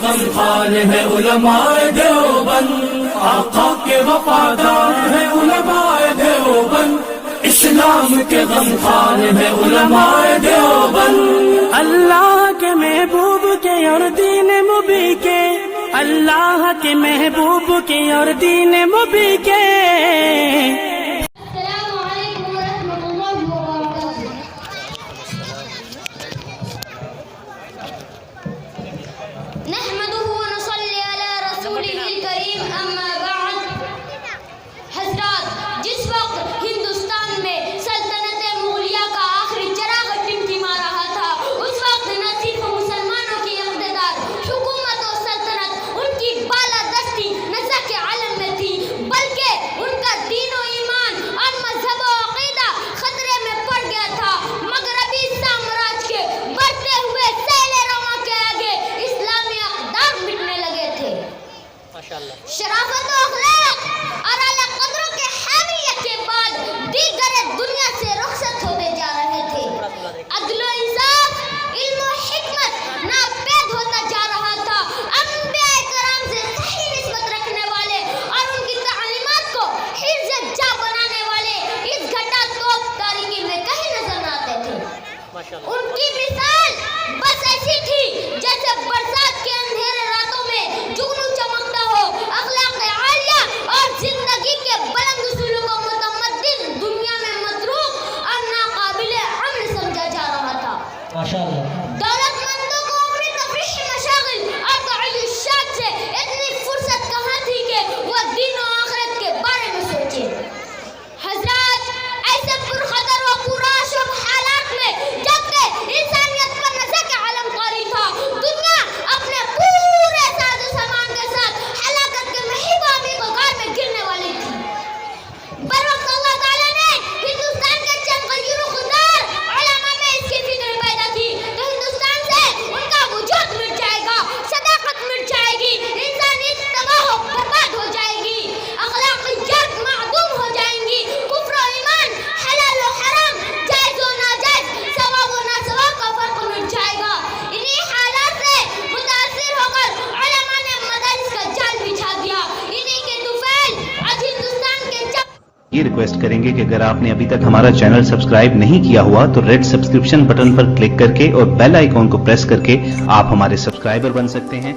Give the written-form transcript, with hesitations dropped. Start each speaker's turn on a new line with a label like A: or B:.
A: غمخوار ہے علماء دیوبند، آقا کے وفادار ہے علماء دیوبند، اسلام کے غمخوار ہے علماء دیوبند۔
B: اللہ کے محبوب کے اور دین مبی کے، اللہ کے محبوب کے اور دین مبی کے۔
C: السلام علیکم ورحمۃ اللہ وبرکاتہ۔ نحمده ونصلي على رسوله الکریم، اما بعد۔ حضرات، جس وقت ہندوستان میں سلطنت مغلیہ کا آخری چراغ ٹمٹما رہا تھا، اس وقت نہ صرف مسلمانوں کی اقتدار، حکومت و سلطنت ان کی بالادستی نزا کے عالم میں تھی، بلکہ ان کا دین و ایمان اور مذہب و عقیدہ خطرے میں پڑ گیا تھا۔ مغربی سامراج کے بڑھتے ہوئے سیل رواں کے آگے اسلامی اقدار مٹنے لگے تھے۔ شرافت و اخلاق اور اعلیٰ قدروں کے حامیت کے بعد دیگر دنیا سے رخصت ہوتے جا رہے تھے۔ عدل و انصاف، علم و حکمت ناپید ہوتا جا رہا تھا۔ انبیاء کرام سے صحیح نسبت رکھنے والے اور ان کی تعلیمات کو حفظ جا بنانے والے اس گھٹا توپ تاریکی میں کہیں نظر نہ آتے تھے۔ ان کی مثال بس ایسی تھی جیسے برسات کے اندھیرے راتوں میں جگنو چمکتا ہو۔ اخلاق عالیہ اور زندگی کے بلند اصولوں کو متمدن دنیا میں متروک اور ناقابل عمل سمجھا جا رہا تھا۔ دولت مندوں کو اپنی تفریحی مشاغل اور تعیشات سے اتنی فرصت کہاں تھی کہ وہ دین و آخرت کے بارے میں سوچے۔ حضرات، ایسے پرخطر و پرآشوب حالات میں جبکہ انسانیت پر نزا کے عالم طاری تھا، دنیا اپنے پورے ساز و سامان کے ساتھ ہلاکت کے مہیبانی کو غار میں گرنے والی تھی۔ بروقت اللہ تعالیٰ نے ہندوستان کے چند غیر خوددار علماء میں اس کی فکر پیدا کی کہ ہندوستان سے ان کا وجود مٹ جائے گا، صداقت مٹ جائے گی، انسانیت تباہ و برباد ہو جائے گی، اخلاقیات معدوم ہو جائیں گی، کفر و ایمان، حلال و حرام، جائز و ناجائز، ثواب و ناثواب کا فرق مٹ جائے گا۔ انہی حالات سے متاثر ہو کر علماء نے مدارس کا جال بچھا دیا۔ انہی کے طفیل آج ہندوستان کے
D: یہ ریکویسٹ کریں گے کہ اگر آپ نے ابھی تک ہمارا چینل سبسکرائب نہیں کیا ہوا تو ریڈ سبسکرپشن بٹن پر کلک کر کے اور بیل آئیکن کو پریس کر کے آپ ہمارے سبسکرائبر بن سکتے ہیں۔